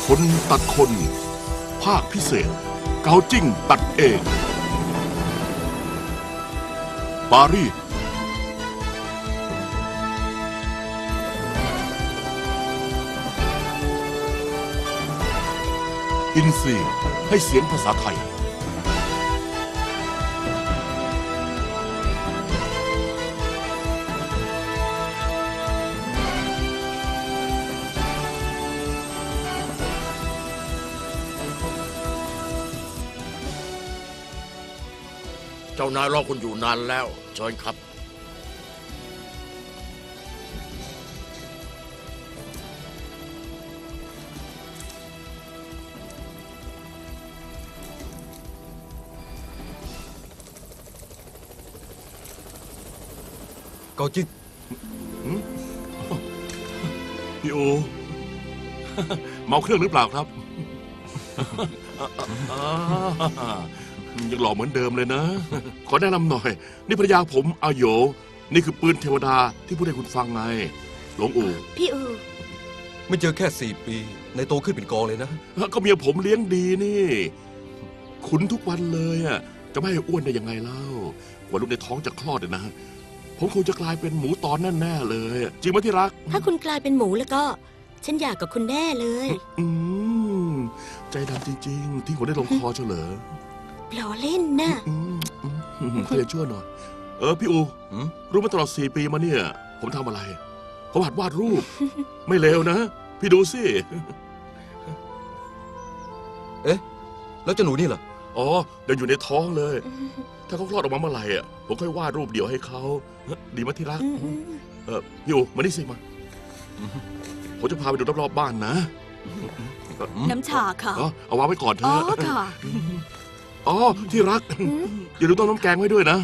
คนตัดคนภาคพิเศษเกาจิ้งตัดเองปารีสอินซีให้เสียงภาษาไทยเจ้านายรอคุณอยู่นานแล้วเชิญครับเกาจิ้ง พี่โอ เมาเครื่องหรือเปล่าครับ ยังหล่อเหมือนเดิมเลยนะ ขอแนะนำหน่อย นี่ภรรยาผมอาโยนี่คือปืนเทวดาที่พูดให้คุณฟังไงหลวงอู่ พี่อู ไม่เจอแค่4 ปีในโตขึ้นเป็นกองเลยนะ ก็เมียผมเลี้ยงดีนี่ ขุนทุกวันเลยอ่ะจะไม่ให้อ้วนได้ยังไงเล่าวันลูกในท้องจะคลอดเลยนะผมคงจะกลายเป็นหมูตอนแน่ๆเลยจริงไหมที่รัก ถ้าคุณกลายเป็นหมูแล้วก็ ฉันอยากกับคุณแน่เลย อืมใจดำจริงๆ ที่ผมได้ลงคอเฉลอ ล้อเล่นนะ ใครจะช่วยหน่อยพี่อู หืม รู้มาตลอด4 ปีมาเนี่ย ผมทำอะไร ผมหัดวาดรูป ไม่เลวนะ พี่ดูสิ เอ๊ะ แล้วเจ้าหนูนี่ล่ะ อ๋อเดินอยู่ในท้องเลย ถ้าเขาคลอดออกมาเมื่อไหร่อ่ะผมค่อยวาดรูปเดี่ยวให้เขาดีไหมที่รัก พี่อูมานี่สิมาผมจะพาไปดูรอบๆบ้านนะ น้ำชาค่ะ เอาวางไว้ก่อนเถ อ๋อ อะ ค่ะ อ๋อที่รัก อย่าลืมต้มน้ำแกงไว้ด้วยนะ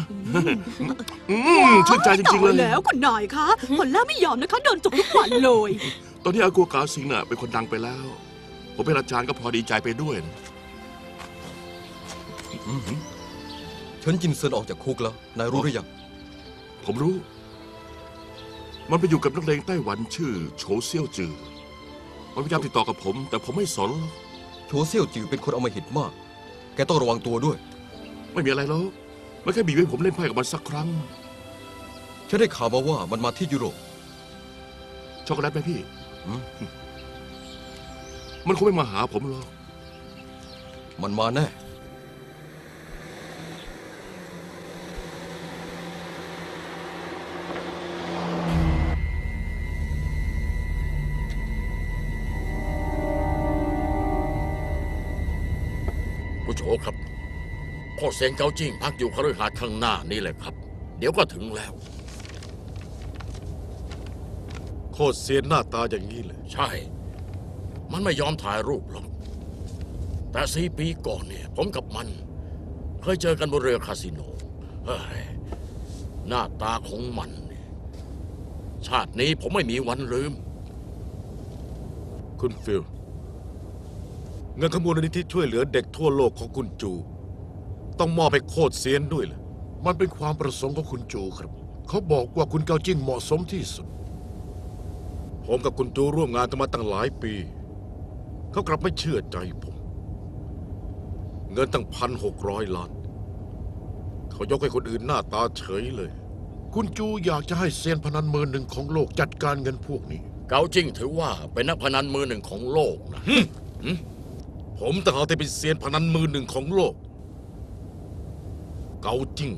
ชื่นใจจริงๆเลย ตายแล้วคุณนายคะคนแรกไม่ยอมนะคะโดนจบทุกวันเลย ตอนนี้อากัวกาซิงน่ะเป็นคนดังไปแล้ว ผมเป็นอาจารย์ก็พอดีใจไปด้วยนะ ฉันจินเซินออกจากคุกแล้ว นายรู้หรือยัง ผมรู้ มันไปอยู่กับนักเลงไต้หวันชื่อโฉเซี่ยวจือมันพยายามติดต่อกับผม แต่ผมไม่สน โชเซี่ยวจือเป็นคนอำมหิตมาก แกต้องระวังตัวด้วย ไม่มีอะไรแล้วมันแค่บีบให้ผมเล่นไพ่กับมันสักครั้ง ฉันได้ข่าวมาว่ามันมาที่ยุโรป ช็อกโกแลตไหมพี่ หืม มันคงไม่มาหาผมหรอก มันมาแน่ ผู้โชครับพ่อเซนเกาจิ้งพักอยู่คฤหาสน์ข้างหน้านี่แหละครับ เดี๋ยวก็ถึงแล้ว โคตรเซียนหน้าตาอย่างนี้เลย ใช่ มันไม่ยอมถ่ายรูปหรอก แต่4 ปีก่อนเนี่ย ผมกับมัน เคยเจอกันบนเรือคาสิโนเฮ้ยหน้าตาของมันเนี่ยชาตินี้ผมไม่มีวันลืม คุณฟิลเงินขมูลนิธิช่วยเหลือเด็กทั่วโลกของคุณจู ต้องมอบให้โคตรเซียนด้วยเหรอ มันเป็นความประสงค์ของคุณจูครับ เขาบอกว่าคุณเกาจิ้งเหมาะสมที่สุด ผมกับคุณจูร่วมงานกันมาตั้งหลายปี เขากลับไม่เชื่อใจผม เงินตั้ง1,600 ล้าน เขายกให้คนอื่นหน้าตาเฉยเลย คุณจูอยากจะให้เซียนพนันมือหนึ่งของโลกจัดการเงินพวกนี้ เกาจิ้งถือว่าเป็นนักพนันมือหนึ่งของโลกนะ ผมต่างหากที่เป็นเซียนพนันมือหนึ่งของโลก เกาจิ้ง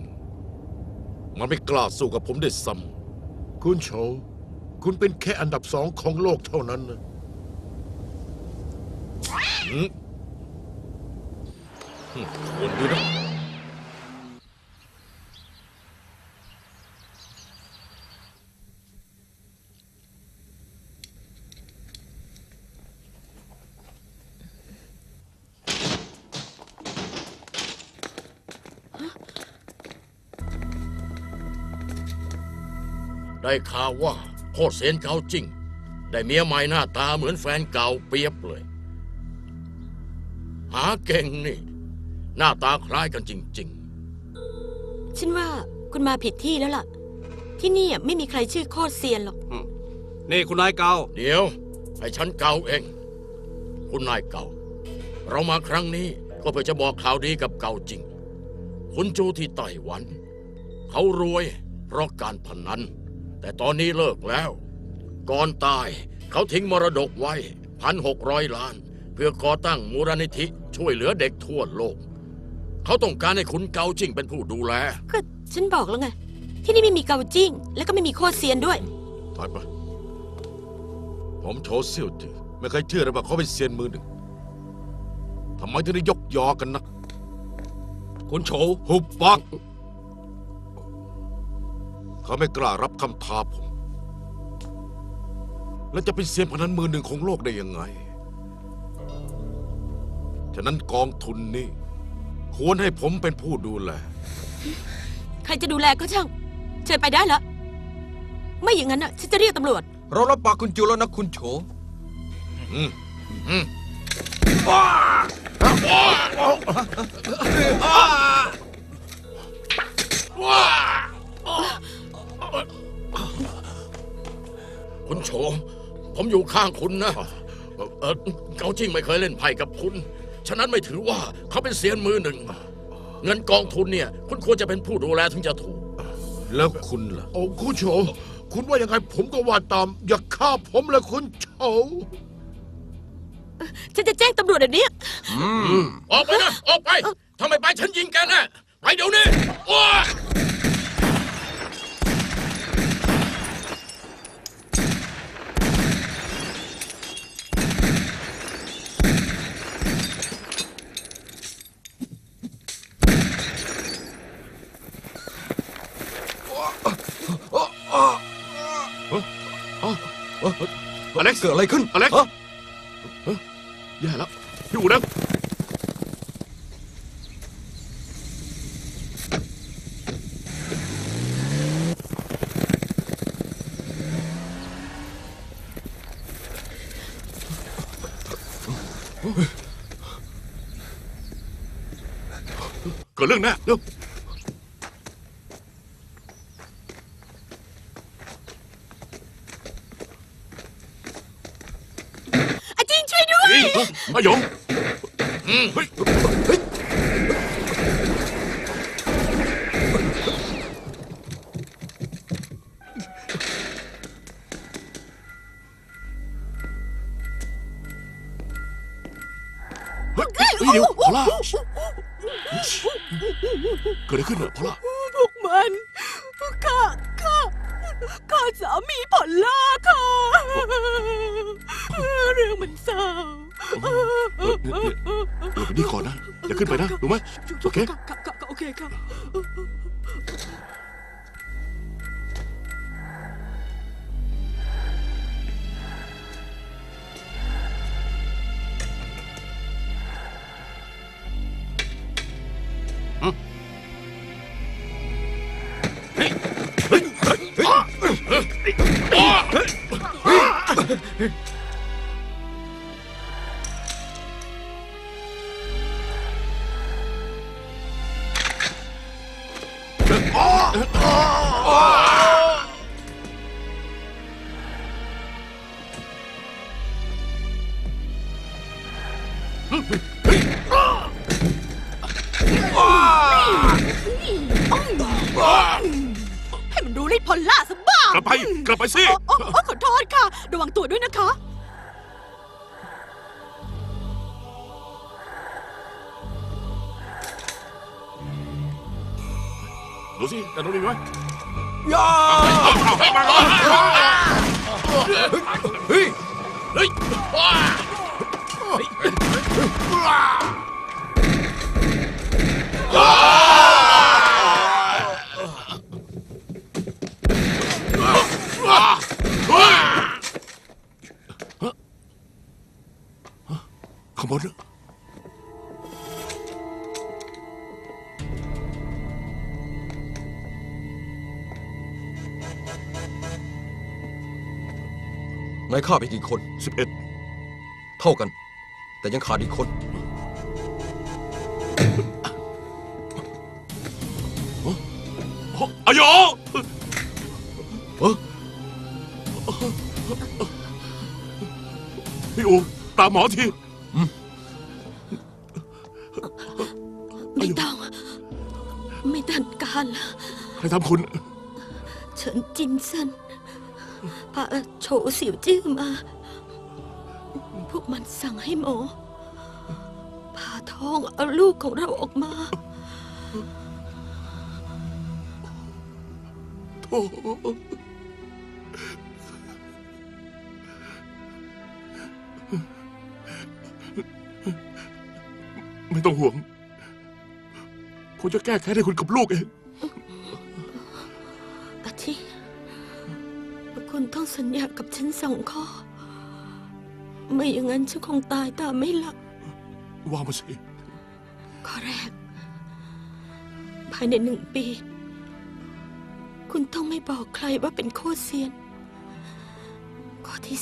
มันไม่กล้าสู้กับผมได้ซ้ คุณโฉคุณเป็นแค่อันดับ2ของโลกเท่านั้นนะ ำวนดูนะ ได้ข่าวว่าพ่อเซนเกาจิ้งได้เมียใหม่หน้าตาเหมือนแฟนเก่าเปียบเลย หาเก่งนี่ หน้าตาคล้ายกันจริง ฉันว่าคุณมาผิดที่แล้วล่ะ ที่นี่ไม่มีใครชื่อโคตรเซียนหรอก นี่คุณนายเกา ๆ เดี๋ยวให้ฉันเกาเอง คุณนายเก่า เรามาครั้งนี้ก็เพื่อจะบอกข่าวดีกับเก่าจริง คุณจูที่ไต้หวัน เขารวยเพราะการพนัน แต่ตอนนี้เลิกแล้ว ก่อนตายเขาทิ้งมรดกไว้1,600 ล้าน เพื่อก่อตั้งมูลนิธิช่วยเหลือเด็กทั่วโลก เขาต้องการให้คุณเกาจิ้งเป็นผู้ดูแล ก็ฉันบอกแล้วไง ที่นี่ไม่มีเกาจิ้ง และก็ไม่มีโคตรเซียนด้วย ถอยไปผมโฉเซี่ยวจือไม่เคยเชื่อเลยว่าเขาเป็นเซียนมือหนึ่งทำไมถึงได้ยกยอกันนัก คุณโฉ หุบปากเขาไม่กล้ารับคำท้าผม แล้วจะเป็นเซียนพนันมือหนึ่งของโลกได้ยังไง ฉะนั้นกองทุนนี้ควรให้ผมเป็นผู้ดูแล ใครจะดูแลก็ช่าง เชิญไปได้แล้ว ไม่อย่างนั้นน่ะฉันจะเรียกตำรวจ เรารับปากคุณจูแล้วนะคุณโฉ คุณโฉผมอยู่ข้างคุณนะเกาจิ้งไม่เคยเล่นไพ่กับคุณ ฉะนั้นไม่ถือว่าเขาเป็นเซียนมือหนึ่ง เงินกองทุนเนี่ย คุณควรจะเป็นผู้ดูแลถึงจะถูก แล้วคุณล่ะ โอ้คุณโฉคุณว่ายังไงผมก็ว่าตาม อย่าฆ่าผมเลยคุณโฉ ฉันจะแจ้งตำรวจเดี๋ยวนี้ ออกไปนะ ออกไปถ้าไม่ไปฉันยิงแกแน่ไปเดี๋ยวนี้โอ้ย อเล็กซ์ เกิดอะไรขึ้น อเล็กซ์ ฮะ แย่แล้วพี่อู๋นะ เกิดเรื่องแน่เร็ว อาจิงช่วยด้วย มาหยงเฮ้ยเฮ้ยเดี๋ยวพอล่าเกิดอะไรขึ้นเนี่ยพอล่า พวกมันข้าสามีผลล่าค่ะ เรื่องมันเศร้า ไปนี่ก่อนนะ อย่าขึ้นไปนะ รู้ไหมโอเค โอเคค่ะ ให้มันรู้ฤทธิ์ผลล่าซะบ้าง กลับไปสิ ขอโทษค่ะ ระวังตัวด้วยนะคะ ดูสิแต่ตรงนี้ไหม เฮ้ย เฮ้ยว้า ขบวน นายฆ่าไปกี่คน 11 เท่ากัน แต่ยังขาดอีกคน อายอพี่อูตามหมอที ไม่ต้อง ไม่ต้องการละ ใครทำคุณ เฉินจินเซินพาโฉเสี่ยวจื้อมา พวกมันสั่งให้หมอผ่าท้องเอาลูกของเราออกมา โอ้ไม่ต้องห่วง ผมจะแก้แค้นให้คุณกับลูกเอง อาทิคุณต้องสัญญากับฉัน2 ข้อ ไม่อย่างนั้นฉันคงตายตามไม่หลับ ว่ามาสิ ข้อแรก ภายใน1 ปี คุณต้องไม่บอกใครว่าเป็นโคตรเซียน ข้อที่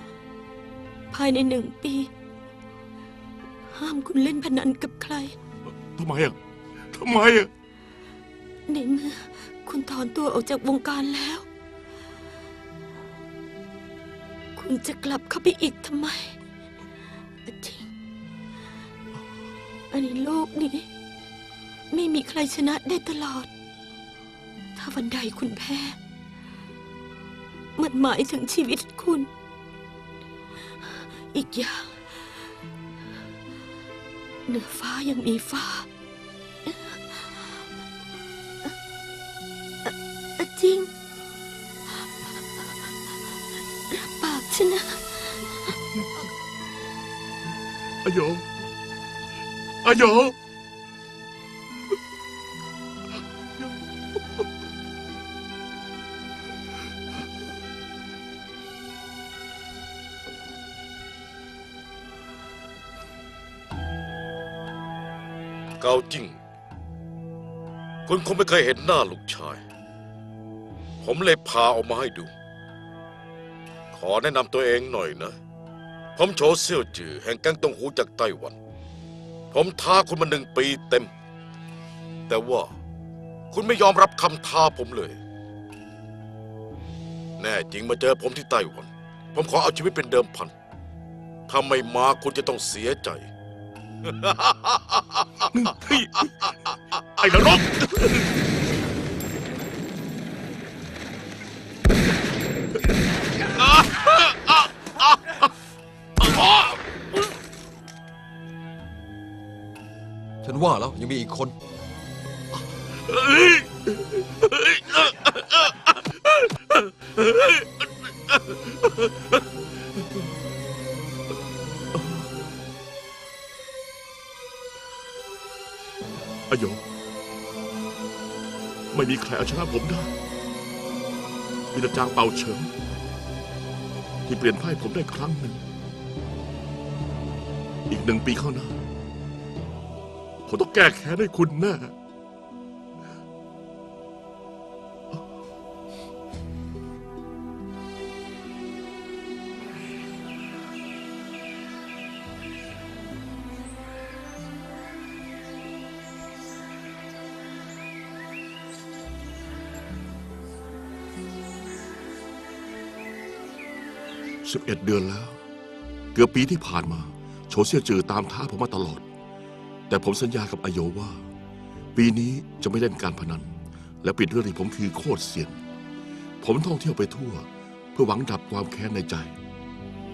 2 ภายใน1 ปี ห้ามคุณเล่นพนันกับใคร ทำไมอ่ะ ทำไมอ่ะ ในเมื่อคุณถอนตัวออกจากวงการแล้ว คุณจะกลับเข้าไปอีกทำไมจริงอันนี้โลกนี้ ไม่มีใครชนะได้ตลอด ถ้าวันใดคุณแพ้ มันหมายถึงชีวิตคุณ อีกอย่างเหนือฟ้ายังมีฟ้า จริงรับปากฉันนะ อโยอโย เกาจิ้งคุณคงไม่เคยเห็นหน้าลูกชาย ผมเลยพาออกมาให้ดู ขอแนะนำตัวเองหน่อยนะ ผมโฉเซี่ยวจือแห่งแก๊งตงหูจากไต้หวัน ผมท้าคุณมา1 ปีเต็ม แต่ว่าคุณไม่ยอมรับคำท้าผมเลย แน่จริงมาเจอผมที่ไต้หวัน ผมขอเอาชีวิตเป็นเดิมพัน ถ้าไม่มาคุณจะต้องเสียใจ ไอ้นรก ฉันว่าแล้วยังมีอีกคน อโยไม่มีใครเอาชนะผมได้ มีแต่จางเป่าเฉิงที่เปลี่ยนไพ่ผมได้ครั้งหนึ่ง อีก1 ปีข้างหน้า ผมต้องแก้แค้นให้คุณแน่ 11 เดือนแล้ว เกือบปีที่ผ่านมา โฉเซี่ยจือตามท้าผมมาตลอด แต่ผมสัญญากับอโยว่า ปีนี้จะไม่เล่นการพนัน และปิดเรื่องที่ผมคือโคตรเซียน ผมท่องเที่ยวไปทั่ว เพื่อหวังดับความแค้นในใจ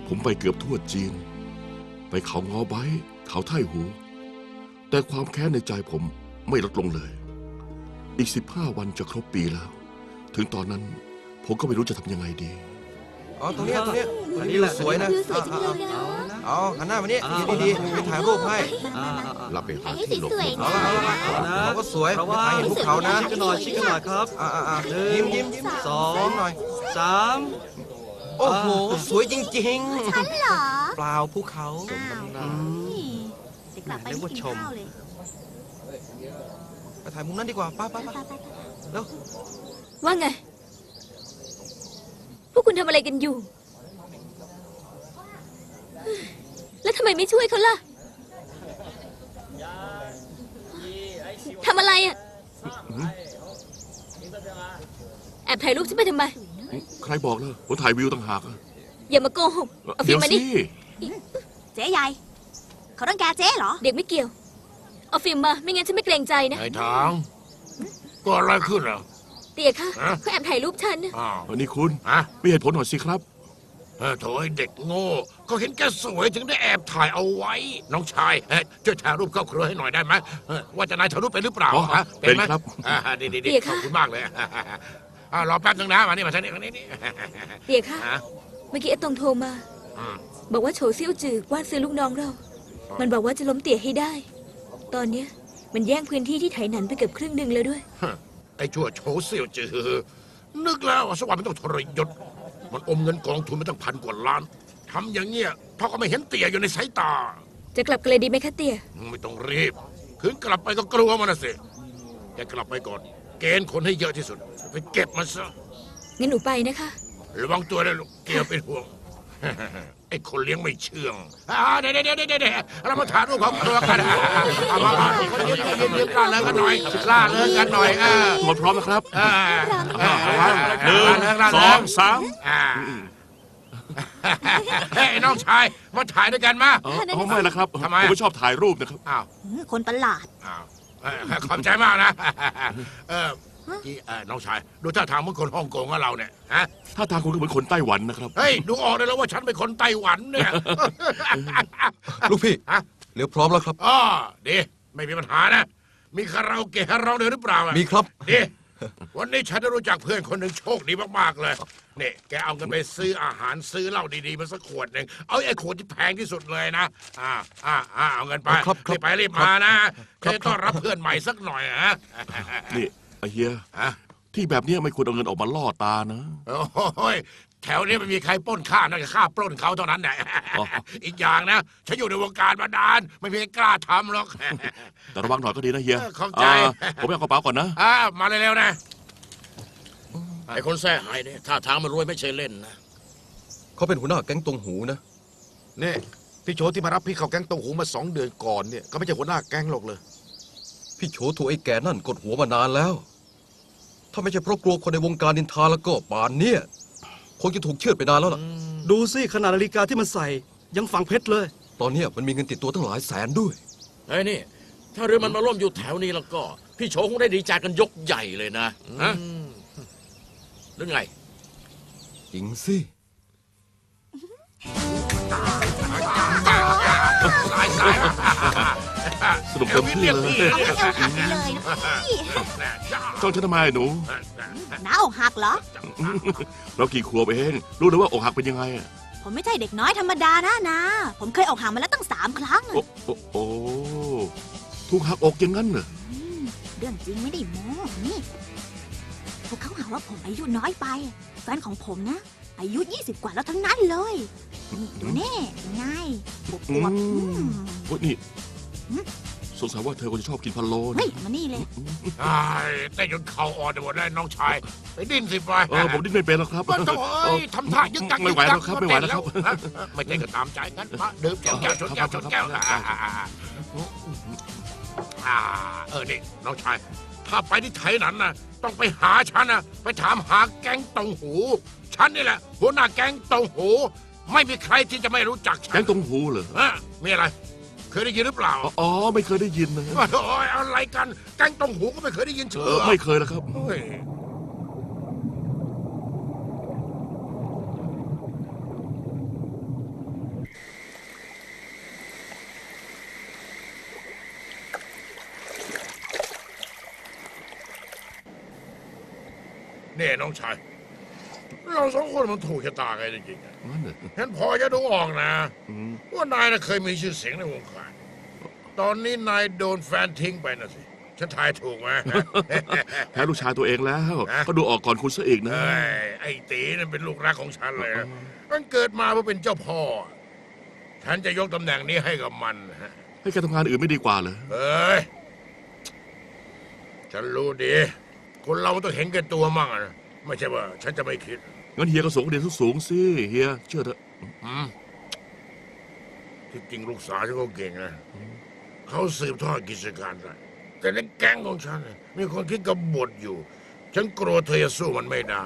ผมไปเกือบทั่วจีน ไปเขางอไบเขาไท่หู แต่ความแค้นในใจผมไม่ลดลงเลย อีก15 วันจะครบปีแล้ว ถึงตอนนั้นผมก็ไม่รู้จะทำยังไงดี อ๋อ ตรงเนี้ยวิวสวยนะ สวยจังเลยนะ เอาหันหน้ามานี่ยืนดีๆไปถ่ายรูปให้ รับไปหา ให้ ที่หลบ สวยๆ เอา นะ ละเอาละเขาก็สวย เพราะ ไป ว่า ถ่ายเห็นภูเขานะ ชิดกันหน่อยชิดกันหน่อยครับ ยิ้มยิ้ม สอง หน่อย สาม โอ้โห สวยจริง ฉันเหรอ ๆ เปล่าภูเขา จะกลับไปไม่กินข้าวเลย ไปถ่ายมุมนั้นดีกว่าไป้าแล้ว ว่าไง พวกคุณทำอะไรกันอยู่ แล้วทำไมไม่ช่วยเขาล่ะ ทำอะไรอ่ะ แอบถ่ายรูปฉันไปทำไม ใครบอกล่ะผมถ่ายวิวต่างหากอะ อย่ามาโกหก เอาฟิ เดี๋ ล์ ยว มมา สิ ดิ เจ๊ใหญ่เขาต้องแกเจ๊เหรอ เด็กไม่เกี่ยว เอาฟิล์มมา ไม่งั้นฉันไม่เกรงใจนะ ไอ้ทางก็อะไรขึ้นอ่ะ เตี๋ยคะ ฮะ เขาแอบถ่ายรูปฉันนะ อ้าว อันนี้คุณ ฮะ มีเหตุผลหน่อยสิครับ โถไอ้เด็กโง่ก็เห็นแกสวยถึงได้แอบถ่ายเอาไว้ น้องชายช่วยถ่ายรูปครอบครัวให้หน่อยได้ไหมว่าจะนายถ่ายรูปเป็นหรือเปล่า อ๋อ ฮะ เป็น ไหม ครับ ดี เดี๋ยว ข ค่ะ อบคุณมากเลยรอแป๊บนึงนะมานี่มาทางนี้ เตี๋ยคะ ฮะ เมื่อกี้ไอ้ตรงโทรมา อืม บอกว่าโฉเซี่ยวจือว่าซื้อลูกน้องเรา มันบอกว่าจะล้มเตี๋ยให้ได้ ตอนเนี้ยมันแย่งพื้นที่ที่ไถหนันไปเกือบครึ่งหนึ่งแล้วด้วย ไอ้ชั่วโฉเสี่ยวจือนึกแล้วว่าสวรรค์มันต้องทรยศมันอมเงินกองทุนมาตั้ง1,000 กว่าล้านทำอย่างเงี้ยเขาก็ไม่เห็นเตี่ยอยู่ในสายตา จะกลับกันเลยดีไหมคะเตี๋ย ไม่ต้องรีบคืนกลับไปก็กลัวมันนะสิแกกลับไปก่อน เกณฑ์คนให้เยอะที่สุด ไปเก็บมันซะ งั้นหนูไปนะคะ ระวังตัวด้วยลูกเกียวเป็นห่วง ไอ้คนเลี้ยงไม่เชื่องเดี๋ยวเรามาถ่ายรูปครอบครัวกันเอามายืนกล้าเลิกกันหน่อยกล้าเลิกกันหน่อยทุกคนพร้อมนะครับ หนึ่ง 2 3 เฮ้ยน้องชายมาถ่ายด้วยกันมา อ๋อไม่ละครับ ทำไม ผมไม่ชอบถ่ายรูปนะครับ อ้าว คนประหลาด อ้าวขอบใจมากนะน้องชายดูท่าทางเหมือนคนฮ่องกงกับเราเนี่ยฮะ ถ้าทางคุณก็เหมือนคนไต้หวันนะครับ เฮ้ยดูออกเลยแล้วว่าฉันเป็นคนไต้หวันเนี่ย ลูกพี่ ฮะ เร็วพร้อมแล้วครับ อ๋อดีไม่มีปัญหานะ มีคาราโอเกะให้ร้องด้วยหรือเปล่าอะ มีครับ ดีวันนี้ฉันได้รู้จักเพื่อนคนหนึ่งโชคดีมากๆเลยนี่แกเอาเงินไปซื้ออาหารซื้อเหล้าดีๆมาสักขวดหนึ่งเอาไอ้ขวดที่แพงที่สุดเลยนะเอาเงินไป ครับ รีบไปรีบมานะครับ แค่ ครับ ต้อนรับเพื่อนใหม่สักหน่อยฮะ นี่ไอ้เฮีย ฮะ ที่แบบเนี้ยไม่ควรเอาเงินออกมาล่อตานะ โอ้ยแถวนี้ไม่มีใครปล้นข้านอกจากข้าปล้นเขาเท่านั้นแหละ อ๋อ อีกอย่างนะฉันอยู่ในวงการมานานไม่มีใครกล้าทำหรอก แต่ระวังหน่อยก็ดีนะเฮีย เข้าใจ ผมไปเอากระเป๋าก่อนนะ มาเร็วๆนะ ไอ้คนแท้หายเนี่ยท่าทางมันรวยไม่ใช่เล่นนะ เขาเป็นหัวหน้าแก๊งตงหูนะ นี่พี่โชที่มารับพี่เข้าแก๊งตงหูมา2 เดือนก่อนเนี่ยก็ไม่ใช่หัวหน้าแก๊งหรอกเลย พี่โฉถูกไอ้แก่นั่นกดหัวมานานแล้ว ถ้าไม่ใช่เพราะกลัวคนในวงการนินทาแล้วก็ป่านเนี่ยคงจะถูกเชือดไปนานแล้วล่ะ ดูสิขนาดนาฬิกาที่มันใส่ยังฝังเพชรเลย ตอนเนี้ยมันมีเงินติดตัวตั้งหลายแสนด้วย ไอ้นี่ ถ้าเรือมันมาล่มอยู่แถวนี้แล้วก็ พี่โฉคงได้ดีใจกันยกใหญ่เลยนะฮะหรือไง จริงสิ สนุกเต็มที่เลย เลยนะพี่ จ้องฉันทำไมหนู น้าอกหักเหรอ เรากี่ขวบเองรู้เลยว่าอกหักเป็นยังไงอะ ผมไม่ใช่เด็กน้อยธรรมดานะผมเคยอกหักมาแล้วตั้ง3 ครั้ง โอ้ถูกหักอกอย่างนั้นเหรอ เรื่องจริงไม่ได้โม้นี่พวกเขาหาว่าผมอายุน้อยไป แฟนของผมนะ อายุ 20 กว่าแล้วทั้งนั้นเลยนี่ดูแน่ไงอวบ อื ๆ ม อืม โอ้ยนี่สงสัยว่าเธอคงจะชอบกินพะโล้ เฮ้ นะ ยมานี่เลย เต้นจนเข่าอ่อนไปหมดแล้วน้องชายไปดิ้นสิไป ผมดิ้นไม่เป็นแล้วครับ มันต้องทำท่ายึกยัก ไม่ไหวแล้วครับไม่ไหวแล้วครับ ไม่ใช่ก็ตามใจงั้นมาดื่มแก้วชนแก้วชนแก้วนี่น้องชาย ถ้าไปที่ไทยนั้นนะต้องไปหาฉันนะไปถามหาแก๊งตงหู ฉันนี่แหละหัวหน้าแก๊งตงหู ไม่มีใครที่จะไม่รู้จักฉัน แก๊งตรงหูเหรอ มีอะไร เคยได้ยินหรือเปล่า อ๋อไม่เคยได้ยินนะ โอ้ยอะไรกันแก๊งตงหูก็ไม่เคยได้ยินเชื่อ ไม่เคยแล้วครับ เฮ้ยนี่น้องชาย เราสองคนมันถูกชะตากันจริงๆอะ นั่นเหรอ ฉันพอจะดูออกนะ อืม ว่านายน่ะเคยมีชื่อเสียงในวงการ ตอนนี้นายโดนแฟนทิ้งไปนะสิ ฉันทายถูกไหม แพ้ลูกชายตัวเองแล้วก็ดูออกก่อนคุณซะอีกนะ เอ้ยไอ้ตีนั่นเป็นลูกรักของฉันเลยนะมันเกิดมาเพื่อเป็นเจ้าพ่อ ฉันจะยกตำแหน่งนี้ให้กับมันฮะ ให้แกทำงานอื่นไม่ดีกว่าเหรอ เอ้ย ฉันรู้ดี คนเราต้องเห็นแก่ตัวมั่งอะนะไม่ใช่ว่าฉันจะไม่คิด งั้นเฮียก็ส่งเรียนสูงๆสิเฮียเชื่อเถอะ อืมที่จริงลูกสาวฉันก็เก่งนะ เขาสืบทอดกิจการได้แต่ในแก๊งของฉันน่ะมีคนคิดกบฏอยู่ ฉันกลัวเธอจะสู้มันไม่ได้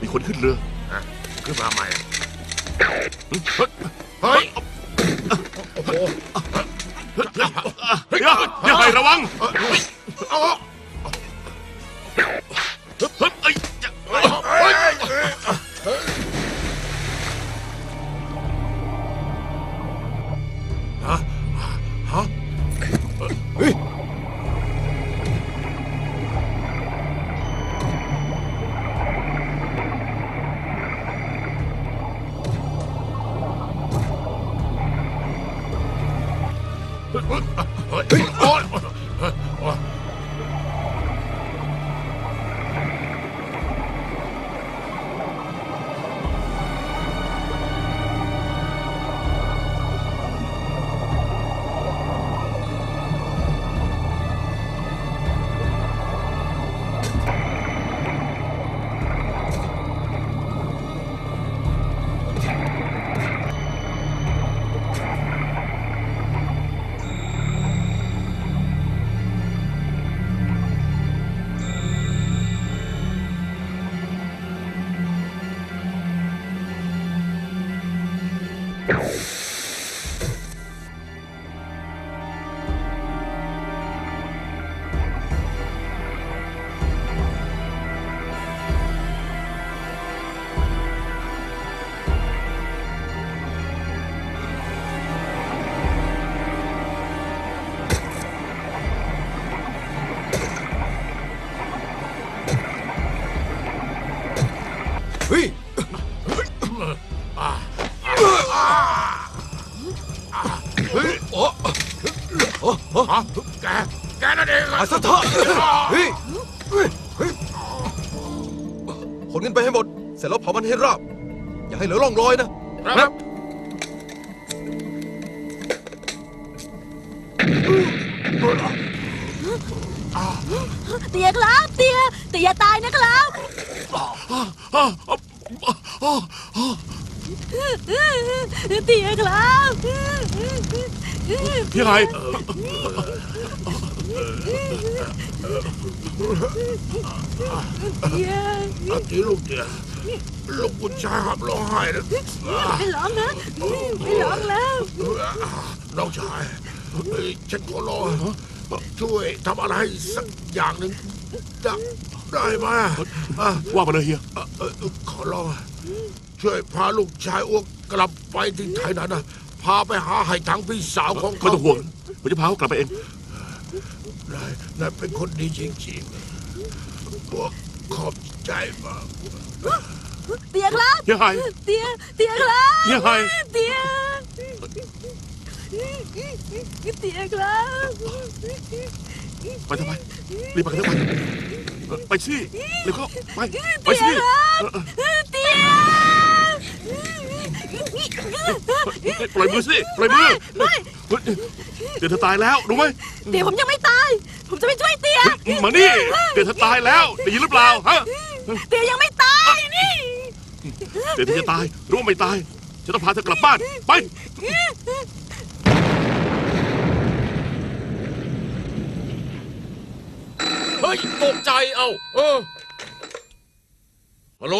มีคนขึ้นเรือ ฮะขึ้นมาใหม่ เฮ้ย อย่าให้ระวัง เอา เอ้ย เฮ้ย แกนั่นเอง อาซะเถอะเฮ้ยขนเงินไปให้หมด เสร็จแล้วเผามันให้ราบ อย่าให้เหลือร่องรอยนะ ครับ เตียครับเตียอย่าตายนะครับเตียครับ พี่ไง อาทีลูกเตียลูกคุณชายหับร้องไห้นะ ไม่ร้องนะไม่ร้องแล้ว น้องชายฉันขอร้องช่วยทำอะไรสักอย่างหนึ่งได้ไหม ว่ามาเลยเฮีย ขอร้องช่วยพาลูกชายอ้วกกลับไปที่ไทยนั้นนะพาไปหาไห่ถังพี่สาวของ ไม่ เขา ต้องห่วงผมจะพาเขากลับไปเอง นายเป็นคนดีจริงๆพวกขอบใจมาก เตียครับ เฮียไฮ เตียครับ เฮียไฮ เตียครับ ไปทำไมรีบไปกันเถอะไปสิเร็วเข้าไปสิ เตีย ปล่อยมือสิปล่อยมือเดี๋ยวเธอตายแล้วรู้ไหม เตียผมยังไม่ตาย ผมจะไปช่วยเตีย มานี่เดี๋ยวเธอตายแล้วได้ยินหรือเปล่าฮะ เตียยังไม่ตายนี่ เดี๋ยวเธอจะตายรู้ว่าไม่ตายฉันต้องพาเธอกลับบ้านไป เฮ้ยตกใจเอาฮัลโหล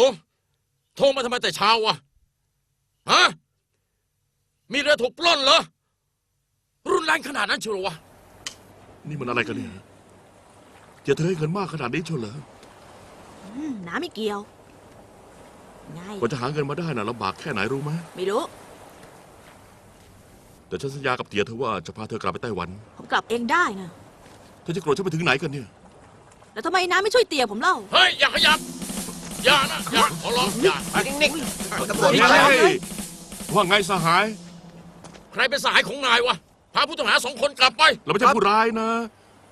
โทรมาทำไมแต่เช้าวะฮะมีเรือถูกปล้นเหรอรุนแรงขนาดนั้นเชียวเหรอวะ นี่มันอะไรกันเนี่ยเจะเธอให้เงินมากขนาดนี้เชียวเหรอ น้าไม่เกี่ยวไง กว่าจะหาเงินมาได้น่ะลำบากแค่ไหนรู้ไหม ไม่รู้ แต่ฉันสัญญากับเตี๋ยเธอว่าจะพาเธอกลับไปไต้หวัน ผมกลับเองได้นะ เธอจะโกรธฉันไปถึงไหนกันเนี่ย แล้วทำไมน้าไม่ช่วยเตียผมเล่า เฮ้ยอย่าขยับอย่านะอย่าขอร้องอย่า นิ่งๆตำรวจ นี่ มาแล้ว ไงว่าไงสหาย ใครเป็นสหายของนายวะพาผู้ต้องหา2 คนกลับไป เราไม่ใช่ผู้ร้ายนะ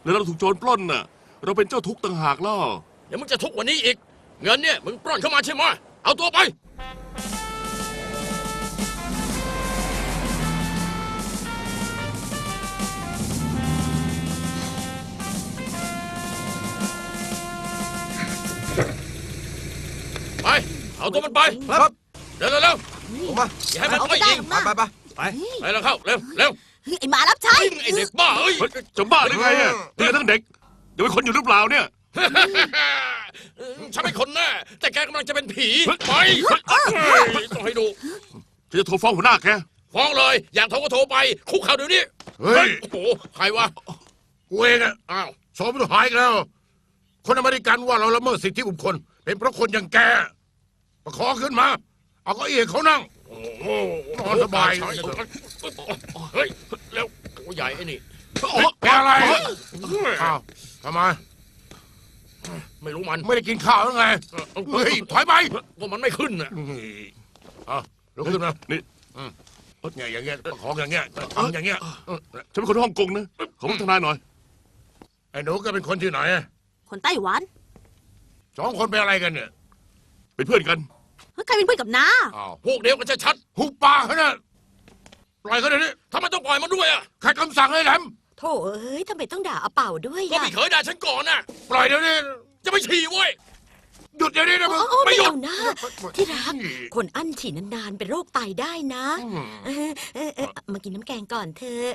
แล้วเราถูกโจรปล้นน่ะ เราเป็นเจ้าทุกข์ต่างหากล่ะ เดี๋ยวมึงจะทุกข์กว่านี้อีก เงินเนี่ยมึงปล้นเข้ามาใช่ไหมเอาตัวไปไปเอาตัวมันไป ครับ เร็วเร็วเร็ว ออกมา อย่าให้มัน เอา ไป ไปได้ ยิง มา ไป ไปแล้วเข้าเร็วเร็ว ไอ้หมารับใช้ ไอเด็กบ้าเอ้ย เฮ้ยจะบ้าหรือไงอ่ะเธอทั้งเด็กเดี๋ยวเป็นคนอยู่หรือเปล่าเนี่ย ฉันเป็นคนแน่แต่แกกำลังจะเป็นผีไปต้องให้ดู ฉันจะโทรฟ้องหัวหน้าแก ฟ้องเลย อยากโทรก็โทรไป คุกเข่าเดี๋ยวนี้ เฮ้ย โอ้โห ใครวะ กูเองอะ อ้าว สอบผู้หายอีกแล้ว คนอเมริกันว่าเราละเมิดสิทธิบุคคล เป็นเพราะคนอย่างแกมาขอขึ้นมา เอาเก็เอียเขานั่ง โอ้โห นอนสบาย เฮ้ย เร็วตัวใหญ่ไอ้นี่ แกอะไรอ้าวทำไม ไม่รู้มัน ไม่ได้กินข้าวหรือไง เฮ้ย ถอยไป ก็มันไม่ขึ้นน่ะ เอาลุกขึ้นมา นี่ เนี่ยอย่างเงี้ยของอย่างเงี้ยทำอย่างเงี้ย ฉันเป็นคนฮ่องกงนะขอพบทนายหน่อย ไอ้หนูก็เป็นคนที่ไหนอะ คนไต้หวัน 2 คนเป็นอะไรกันเนี่ย เป็นเพื่อนกัน ใครเป็นเพื่อนกับน้า อ้าว พวกเดียวกันชัด หุบปากเขาเนี่ยปล่อยเขาเดี๋ยวนี้ ๆทำไมต้องปล่อยมันด้วยอ่ะ ใครคำสั่งให้แหลม โธ่เอ้ยทำไมต้องด่าอาเป่าด้วย ก็ ล่ะ พี่เขยด่าฉันก่อนน่ะ ปล่อยเดี๋ยวนี้ จะไม่ฉี่เว้ย หยุดเดี๋ยวนี้นะมึง โอ้ ไม่ ไม่ หยุด เอานะที่รัก คนอั้นฉี่นานๆเป็นโรคไตได้นะมากินน้ำแกงก่อนเธอะ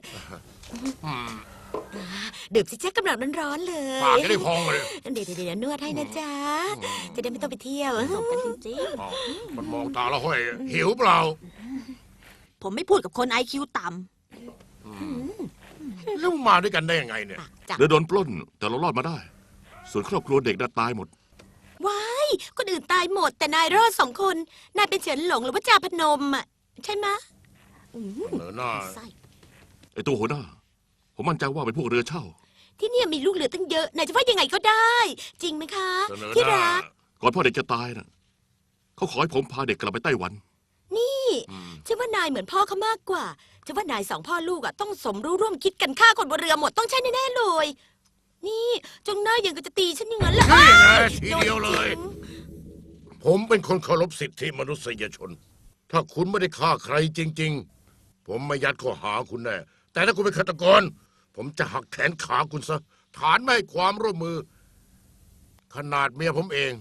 ดื่มสิแจ๊กกำลังร้อนๆเล ปาก ย จะได้พองเลย เดี๋ยวนวดให้นะจ๊ะ จะได้ไม่ต้องไปเที่ยว สมกันจริง อ้าวมันมองตาแล้วห้อยหิวเปล่า ๆผมไม่พูดกับคนไอคิวต่ แล้วมาด้วยกันได้ยังไงเนี่ย จ้ะ เรือโดนปล้น แต่เรารอดมาได้ ส่วนครอบครัวเด็กน่ะตายหมด ว้ายคนอื่นตายหมด แต่นายรอด2 คน นายเป็นเฉินหลงหรือว่าจาพนมอ่ะใช่ไหมะ เหนือหน้า ไส้ ไอ้ตัวหัวหน้า ผมมั่นใจว่าเป็นพวกเรือเช่า ที่เนี่ยมีลูกเรือตั้งเยอะ นายจะว่ายังไงก็ได้ จริงไหมคะ เสนอ ที่ หน้า รัก ก่อนพ่อเด็กจะตายน่ะเขาขอให้ผมพาเด็กกลับไปไต้หวัน นี่ฉันว่านายเหมือนพ่อเขามากกว่าฉันว่านาย2 พ่อลูกอ่ะต้องสมรู้ร่วมคิดกันฆ่าคนบนเรือหมดต้องใช่แน่ๆเลย นี่จงหน้าอย่างก็จะตีฉันอย่างนั้นแหละ นี่ไง อ้า ทีเดียวเลย โดนทิ้ง ผมเป็นคนเคารพสิทธิมนุษยชน ถ้าคุณไม่ได้ฆ่าใครจริง ๆ ผมไม่ยัดข้อหาคุณแน่ แต่ถ้าคุณเป็นฆาตกร ผมจะหักแขนขาคุณซะ ฐานไม่ให้ความร่วมมือ ขนาดเมียผมเอง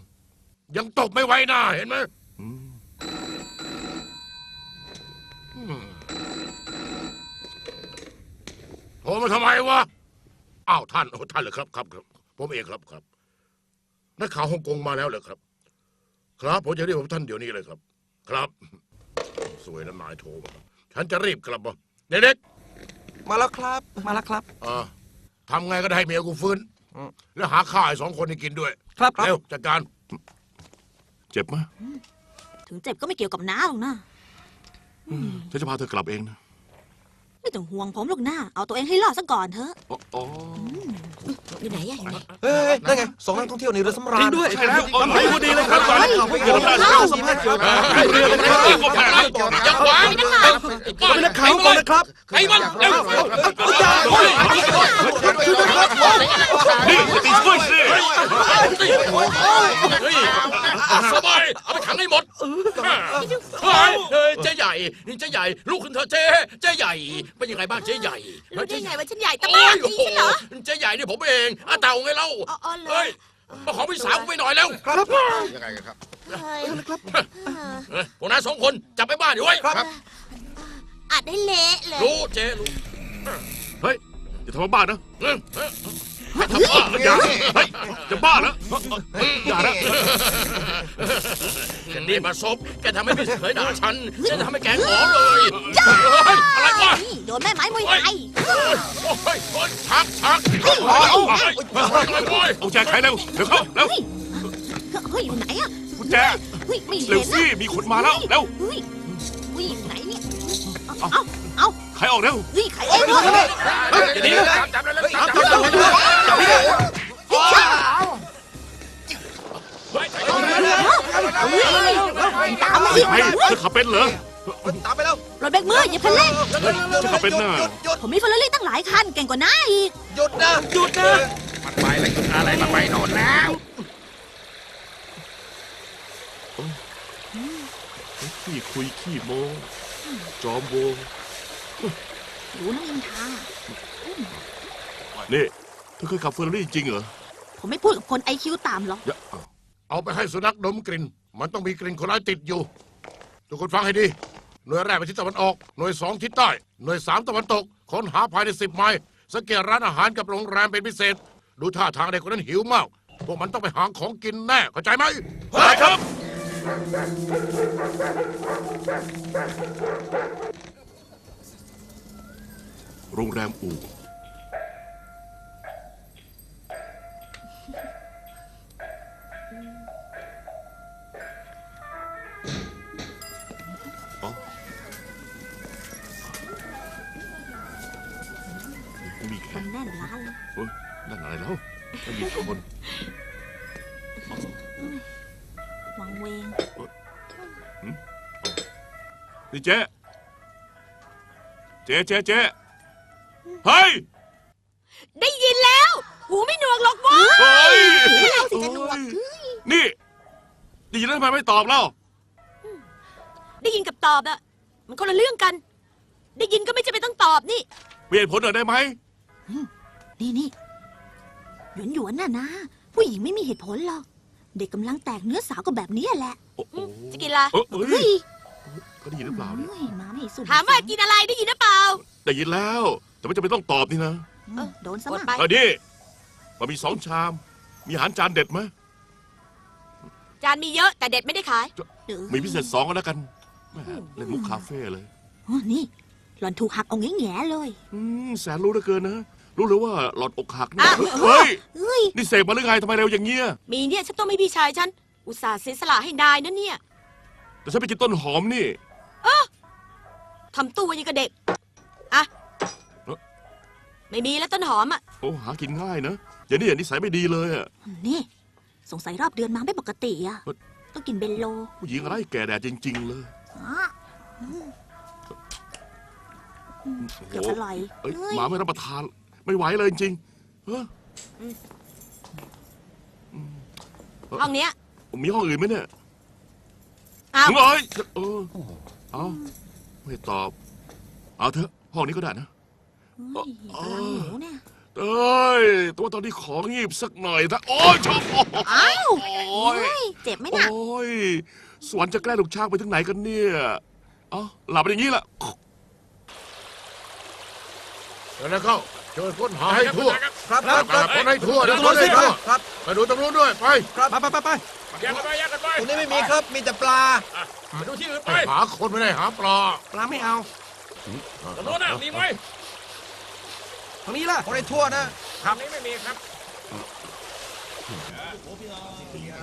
ยังตบไม่ไว้หน้าเห็นไหมโทรมาทำไมวะ อ้าวท่านท่านเหรอครับครับ ผมเองครับนักข่าวฮ่องกงมาแล้วเหรอครับ ครับผมจะเรียกผมท่านเดี๋ยวนี้เลยครับ ครับสวยนะนายโทรมาฉันจะรีบกลับมาเด็ก มาแล้วครับ มาแล้วครับ ๆทำไงก็ได้ให้เมียกูฟื้น แล้วหาข้าวให้2 คนให้กินด้วย ครับ เร็วจัดการ เจ็บไหม ๆ ถึงเจ็บก็ไม่เกี่ยวกับน้าหรอกนะ ฉันจะพาเธอกลับเองนะ ไม่ต้องห่วงผมหรอกนะเอาตัวเองให้รอดซะก่อนเถอะ อ๋อ อยู่ไหนอะอยู่ไหน เฮ้ยนั่นไงสองนักท่องเที่ยวในเรือสำราญ จริงด้วย ใช่แล้ว ทำให้พอดีเลยครับ เดี๋ยวเราสัมภาษณ์เกี่ยวกับเรือกันนะครับ อย่าขวาง เราเป็นนักข่าวก่อนนะครับ ไอ้มันเร็ว นี่ตีช่วยสิ เฮ้ยสบายเอาไปขังให้หมดเจ๊ใหญ่นี่เจ๊ใหญ่ลูกคุณเธอเจ๊ใหญ่เป็นยังไงบ้างเจ๊ใหญ่ รู้ได้ไงว่าฉันใหญ่ตะ โอ้ บ้าย โอ้ ตี โห ฉันเหรอ เจ๊ใหญ่นี่ผมเองอาเต่าไงเล่า อ๋อเหรอ เฮ้ยมาขอพี่สาวกูไปหน่อยแล้ว ยังไงกันครับ เฮ้ย พวกนั้น2 คนจับไปบ้านอยู่ไว้ อัดให้เละเลย รู้เจ๊รู้ เฮ้ยอย่าทำบ้านะ ทำบ้า อย่าเฮ้ยจะบ้าแล้วอย่านะ นี่มาซบแกทำให้พี่เขยด่าฉันจะทำให้แกขอเลยอะไรวะ นี่โดนแม่ไม้มวยไทย โอ้ยชักโอ้ย เอาแจไขเร็วเร็วเข้าเร็ว เฮ้ยอยู่ไหนอะ กุญแจ เฮ้ยไม่ เร็ เห็ วน สิมีคนมาแล้วเร็ว เฮ้ยอยู่ไหนเนี่ยเอา ไขออกเร็ว เฮ้ยใครเองวะ อย่างนี้ จับเลยจับ ตามมาสิ ไอ้จะขับเป็นเหรอ ตามไปแล้ว รถเบรกมืออย่าเพิ่งเร่ง จะขับเป็นหน้า หยุด ผมมีเฟอร์รารี่ตั้งหลายคันเก่งกว่าน้าอีก หยุดนะ หยุดนะ มันไปแล้วหยุดอะไรมันไปโน่นแล้ว ขี้คุยขี้โมจอมโวง รู้น้ำอินทา นี่เธอเคยขับเฟอร์รารี่จริงเหรอ ผมไม่พูดกับคนไอคิวต่ำหรอก เอาไปให้สุนัขดมกลิ่น มันต้องมีกลิ่นคนร้ายติดอยู่ ทุกคนฟังให้ดี หน่วยแรกไปทิศตะวันออก หน่วย2ทิศใต้ หน่วย3ตะวันตก ค้นหาภายใน10 ไมล์ สังเกตร้านอาหารกับโรงแรมเป็นพิเศษ ดูท่าทางเด็กคนนั้นหิวมาก พวกมันต้องไปหาของกินแน่ เข้าใจไหม ได้ครับ โรงแรมอู่อ๋อมีแข คน ก แน่นร้านเลย เฮ้ยนั่นอะไรแล้วไม่มีคน วังเวง นี่เจ๊เฮ้ย ได้ยินแล้ว หูไม่หนวกหรอกวะ เฮ้ย เราสิจะหนวก นี่ได้ยินแล้วทำไมไม่ตอบเล่า ได้ยินกับตอบอะมันคนละเรื่องกัน ได้ยินก็ไม่จำเป็นต้องตอบนี่ เปลี่ยนผลหน่อยได้ไหม นี่หยวนน่ะนะ ผู้หญิงไม่มีเหตุผลหรอก เด็กกำลังแตกเนื้อสาวก็แบบนี้แหละ โอ้โห จะกินอะไร เฮ้ เฮ้ ย ย ก็ได้ยินหรือเปล่าเนี่ย เฮ้ยมาไม่สุ่ม ถามว่ากินอะไรได้ยินหรือเปล่า ได้ยินแล้ว แต่ไม่จำเป็นต้องตอบนี่นะ โดนซะ กด มั่ง ไป นี่มันมี2 ชาม มีอาหารจานเด็ดไหม จานมีเยอะแต่เด็ดไม่ได้ขาย มีพิเศษ2ก็แล้วกันแหม่เล่นมุกคาเฟ่เลย นี่ หล่อนถูกหักเอาแง่ๆเลย แสนรู้เหลือเกินนะ รู้เลยว่าหลอดอกหักเนี่ย อ้าว เฮ้ย เฮ้ย นี่เสกมาหรือไงทำไมเร็วอย่างเงี้ย มีเนี่ยฉันต้องไม่พี่ชายฉัน อุตส่าห์เสียสละให้นายนะเนี่ย แต่ฉันไปกินต้นหอมนี่ ทำตัวยังกับเด็ก อะ เอ้อ ไม่มีแล้วต้นหอมอะ โอ้หากินง่ายนะอย่างนี้นิสัยไม่ดีเลยอะ นี่ สงสัยรอบเดือนมาไม่ปกติอ่ะ เฮ้ย ต้องกินเบนโล ผู้หญิงอะไรแก่แดดจริง ๆ เลย อ๋อเกือบอร่อย เอ้ย เฮ้ย หมาไม่รับประทาน ไม่ไหวเลยจริงๆเฮ้ย ห้องเนี้ย มีห้องอื่นไหมเนี่ย อ้าว เอ้ยเอาไม่ตอบ เอาเถอะห้องนี้ก็ได้นะ เฮ้ยกำลังหิวเนี่ย เอ้ยตัวตอนนี้ของงีบสักหน่อยนะโอ้ยชอบโอ้ อ้าว ย เฮ้ยเจ็บไหม โอ้ น่ะ ยสวรรค์จะแกล้งลูกช้างไปถึงไหนกันเนี่ยเอ้าหลับไปอย่างนี้ละ เดี๋ยวนะเข้าช่วยค้นหาให้ทั่ว ครับ ค้นให้ทั่ว เดี๋ยว ค้นให้ทั่ว ครับ ไปดูตรงนู้นด้วยไป ไป แยกกันไปแยกกันไป ตรงนี้ไม่มีครับ มีแต่ปลา ไปดูที่อื่นไป ไปหาคนไม่ได้หาปลา ปลาไม่เอา ตรงโน้นน่ะมีไหม ทางนี้ล่ะ คนในทั่วนะ ทางนี้ไม่มีครับ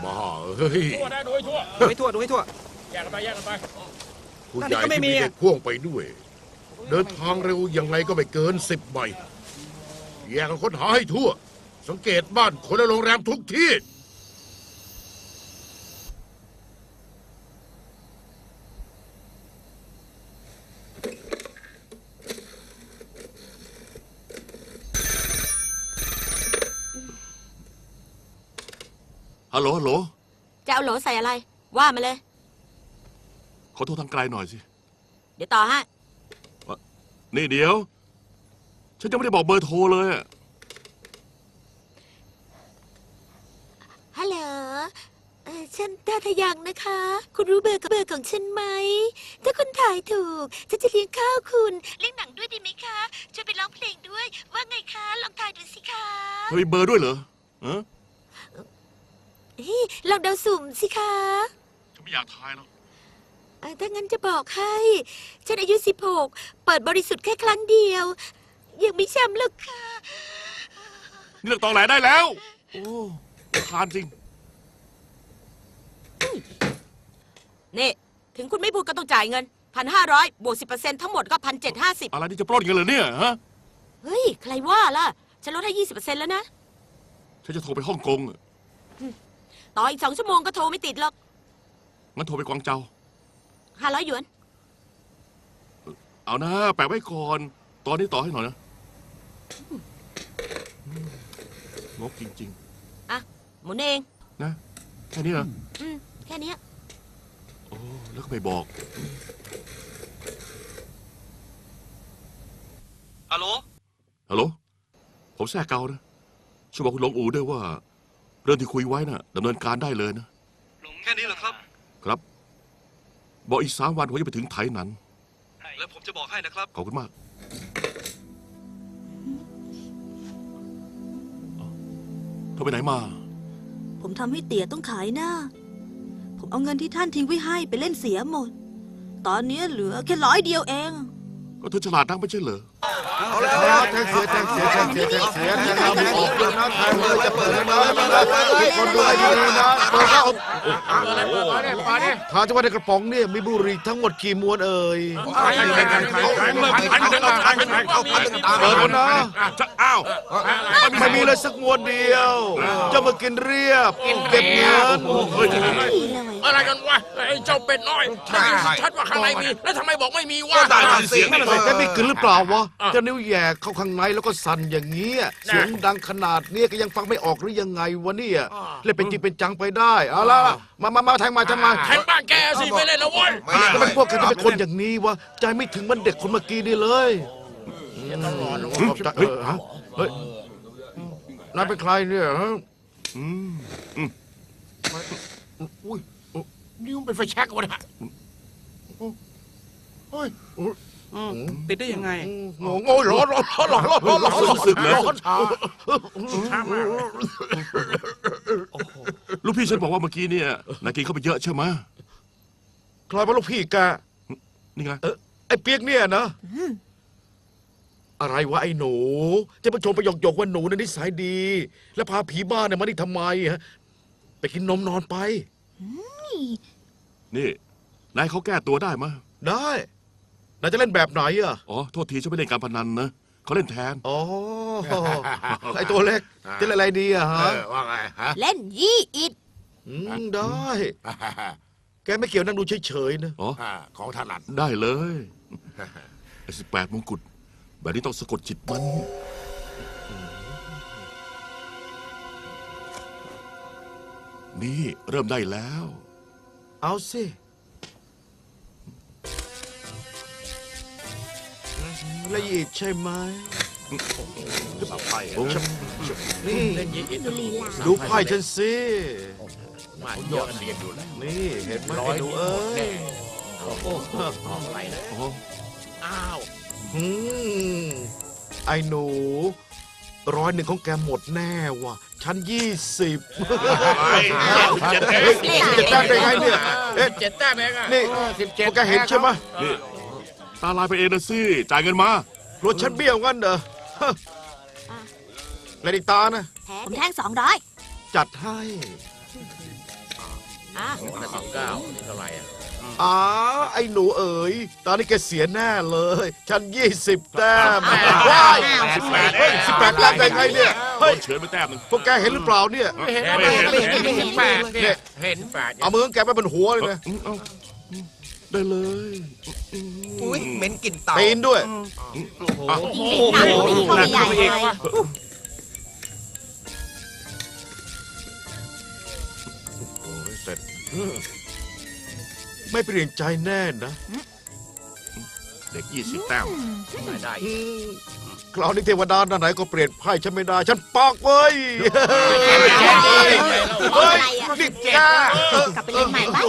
บ้าเฮ้ย ทั่วได้โดยทั่ว ดูให้ทั่ว แยกกันไปแยกกันไป ผู้ใหญ่ นั่นก็ไม่ ที่ มี มี อะ เด็กพ่วงไปด้วย เดินทางเร็วยังไงก็ไม่เกิน10 ใบแยกกันค้นหาให้ทั่ว สังเกตบ้านคนในโรงแรมทุกที่ ฮัลโหลฮัลโหล จะเอาโหลใส่อะไร ว่ามาเลย ขอโทรทางไกลหน่อยสิ เดี๋ยวต่อฮะ นี่เดี๋ยว ฉันยังไม่ได้บอกเบอร์โทรเลยอะ ฮัลโหลฉันตาทะยังนะคะ คุณรู้เบอร์ของฉันไหม ถ้าคุณถ่ายถูก ฉันจะเลี้ยงข้าวคุณ เลี้ยงหนังด้วยดีไหมคะ ช่วยไปร้องเพลงด้วย ว่าไงคะ ลองถ่ายดูสิคะ เธอมีเบอร์ด้วยเหรอฮะ ลองเดาสุ่มสิคะ ฉันไม่อยากทายหรอก ถ้างั้นจะบอกให้ ฉันอายุ16 เปิดบริสุทธิ์แค่ครั้งเดียว ยังไม่ช้ำหรอกค่ะ นี่เลิกตอแหลได้แล้ว โอ้ทานจริง นี่ ถึงคุณไม่พูดก็ต้องจ่ายเงิน 1,500 บวก 10%ทั้งหมดก็ 1,750 อะไรที่จะปล้นกันเหรอเนี่ยฮะ เฮ้ย ใครว่าล่ะ ฉันลดให้ 20%แล้วนะ ฉันจะโทรไปฮ่องกงอะ ต่ออีก2 ชั่วโมงก็โทรไม่ติดหรอก งั้นโทรไปกวางเจา 500 หยวน เอานะแปะไว้ก่อน ตอนนี้ต่อให้หน่อยนะงกจริง หมุนเอง ๆ นะ แค่นี้เหรอ แค่เนี้ย โอ้แล้วก็ไม่บอก ฮัลโหล ฮัลโหล ผมแท้เกานะ ช่วยบอกคุณหลงอูด้วยว่า เรื่องที่คุยไว้น่ะดำเนินการได้เลยนะ แค่นี้เหรอครับ ครับ บอกอีก3 วันผมจะไปถึงไถหนัน แล้วผมจะบอกให้นะครับ ขอบคุณมากเธอไปไหนมา ผมทำให้เตี๋ยต้องขายหน้า ผม เอาเงินที่ท่านทิ้งไว้ให้ไปเล่นเสียหมด ตอนนี้เหลือแค่100 เดียวเอง ก็เธอฉลาดนักไม่ใช่เหรอ เอาแล้วแทงเสียแทงเสียแทงเสียแทงเสียแทงเอาออกแล้วนะแทงเลยจะเปิดแล้วนะทุกคนดูให้ดีนะเปิดแล้วถามจังว่าในกระป๋องเนี่ยมีบุหรี่ทั้งหมดกี่มวนเอ่ยเปิดแล้วนะ อ้าว ไม่มีเลยสักมวนเดียวจะมากินเรียบเก็บเงิน อะไรกันวะไอ้เจ้าเป็ดน้อยได้ยินชัดว่าข้างในมีแล้วทำไมบอกไม่มีวะ เสียง แกไม่กลืนหรือเปล่าวะจะนิ้วแหย่เข้าข้างในแล้วก็สั่นอย่างเงี้ยเสียงดังขนาดเนี้ยก็ยังฟังไม่ออกหรือยังไงวะเนี่ยเล่นเป็นจริงเป็นจังไปได้เอาล่ะมาแทงมา แทงบ้านแกสิไม่เล่นแล้วเว้ย ทำไมพวกแกจะเป็นคนอย่างนี้วะใจไม่ถึงมันเด็กคนเมื่อกี้นี่เลยเฮ้ยนายเป็นใครเนี่ยฮะ นี่มันเป็นไฟแช็กวะเนี่ยเฮ้ย ติดได้ยังไง โง่ร้อน สึกเลย ช้ามาก ลูกพี่ฉันบอกว่าเมื่อกี้เนี่ยนายกินเข้าไปเยอะใช่ไหม ใครเป็นลูกพี่แก นี่ไง ไอ้เปียกเนี่ยนะอะไรวะไอ้หนูจะมาชมประโยคว่าหนูนั้นนิสัยดี แล้วพาผีบ้านเนี่ยมานี่ทำไมฮะไปกินนมนอนไป นี่นายเขาแก้ตัวได้มะ ได้นายจะเล่นแบบไหนอ่ะ อ๋อโทษทีฉันไม่เล่นการพนันนะเขาเล่นแทน อ๋อไอ้ตัวเล็กจะเล่นอะไรดีอ่ะฮะ ว่าไงฮะ เล่นยี่อิด ได้ แกไม่เกี่ยวนั่งดูเฉยๆนะ อ๋อ ของถนัด ได้เลยไอ้18 มงกุฎแบบนี้ต้องสะกดจิตมัน นี่เริ่มได้แล้ว เอาสิละเอียดใช่ไหม โอ้ นี่ เล่นยิงอิน ดูลีลา ดูไพ่ฉันสิ มาเยอะเสียดูเลย นี่เห็นไหมไอ้หนูเอ้ย อะไรนะ โห อ้าว อืมไอ้หนู101ของแกหมดแน่ว่ะชั้น2017 เฮ้ยจะได้ไปไงเนี่ยเอ๊ะ 7 แต้มเองอะ นี่พวกแกเห็นใช่ไหม นี่ตาลายไปเองนะสิจ่ายเงินมาร ถฉันเบี้ยวงั้นเหรอฮะแล้วอีกตานะ ผมแทง200 จัดให้ 19นี่เท่าไหร่อะ ไอ้หนูเอ๋ยตอนนี้แกเสียแน่เลยฉัน20 แต้มว้าย18 แต้มได้ไงเนี่ยเฮ้ย เฉือนไปแต้มหนึง พวกแกเห็นหรือเปล่าเนี่ย ไม่เห็นเนี่ยเห็นแปด เอามือของแกไปบนหัวเลยนะ เอาได้เลย อุ้ยเหม็นกลิ่นเต่า ปีนด้วย หนักเข้าไปใหญ่เลย เสร็จไม่เปลี่ยนใจแน่นะ เด็ก20 แต้ม ได้ คราวนี้เทวดาไหนก็เปลี่ยนไพ่ฉันไม่ได้ ฉันปอกเว้ยเฮ้ยนี่แก กลับไปเล่นใหม่ปะ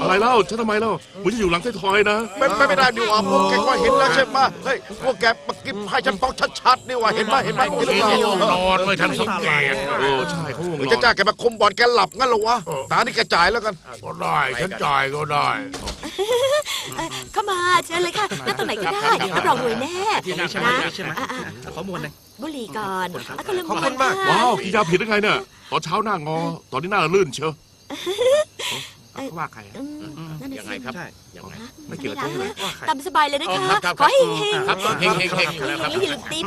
อะไรเล่าฉันทำไมเล่ามึงจะอยู่หลังไทยทอยนะ ไม่ได้ดีกว่าพวกแกก็เห็นแล้วใช่ไหมเฮ้ยพวกแกมากินไพ่ฉันปอกชัดๆนี่ว่าเห็นไหมเห็นหรือเปล่า นอนไม่ทันสังเกต โอ้ใช่เขาวงนอน จะจ้างแกมาคุมบอลแกหลับงั้นเหรอวะตานี่แกจ่ายแล้วกัน ก็ได้ฉันจ่ายก็ได้ เข้ามาเชิญเลยค่ะนั่งตรงไหนก็ได้รับรองรวยแน่ ที่นี่ใช่ไหม นะ ใช่ไหมขอมวลหนึ่ง บุหรี่ก่อนก็เรื่อง ขอบคุณมาก ว้าวกินยาผิดได้ไงเนี่ยตอนเช้าหน้างอ ตอนนี้หน้าลื่นเชียว เขาว่าใคร นั่น ยัง น่ะ ไง สิ ครับ ใช่ ยังไง ไม่เกี่ยวกับเจ๊เลย ตามสบายเลยนะคะ ครับ ขอให้เฮง ครับเฮงเฮง ขอให้อย่าลืมติ๊บ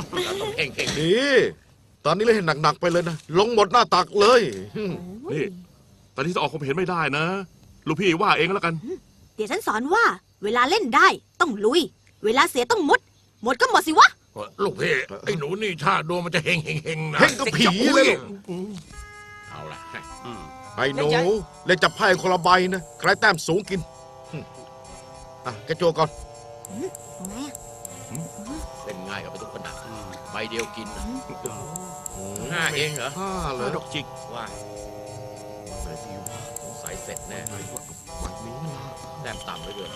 เฮงเฮง ดีตอนนี้เลยเห็นหนักๆไปเลยนะลงหมดหน้าตักเลย นี่ ตอนนี้จะออกความเห็นไม่ได้นะ ลูกพี่ว่าเองแล้วกัน เดี๋ยวฉันสอนว่า เวลาเล่นได้ต้องลุย เวลาเสียต้องมุด หมดก็หมดสิวะ ลูกพี่ไอ้หนูนี่ถ้าดวงมันจะเฮงนะ เฮงกับผีเลยลูก เอาละ ไอ้หนูเล่นจับไพ่คนละใบนะใครแต้มสูงกินแกโจก่อน เป็นง่ายกับไปทุกขนาดใบเดียวกิน5เองเหรอ 5เลย ดอกจิก ว่าสงสัยเสร็จแน่แต้มต่ำไปเกิน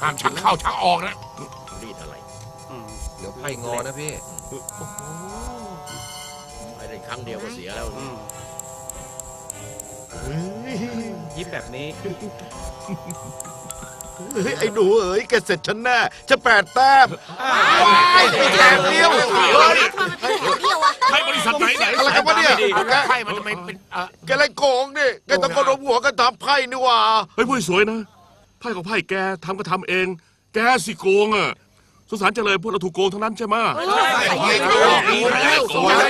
ห้ามชักเข้าชักออกนะ รีดอะไร เดี๋ยวไพ่งอนะพี่ ไม่ได้ครั้งเดียวก็เสียแล้ว เฮ้ย ยิ้มแบบนี้ เฮ้ยไอ้หนูเอ๋ยแกเสร็จฉันแน่จะ8 แต้มว้ายแต้มเดียวเฮ้ย ใช้บริษัทไหนเนี่ย อะไรกันวะเนี่ย ไพ่มันจะไม่เป็น แกเล่นโกงนี่แกต้องกระดมหัวกันทำไพ่นี่หว่า เฮ้ยผู้สวยนะไพ่ของไพ่แกทำก็ทำเอง แกสิโกงอ่ะสงสารจังเลยพวกเราถูกโกงทั้งนั้นใช่ไหม สวยเ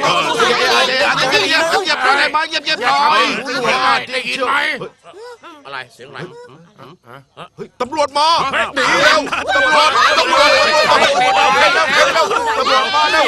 งียบอะไรมาเงียบหน่อย ได้ยินไหม อะไรเสียงอะไร ตำรวจมาหนีเร็วตำรวจมาเร็ว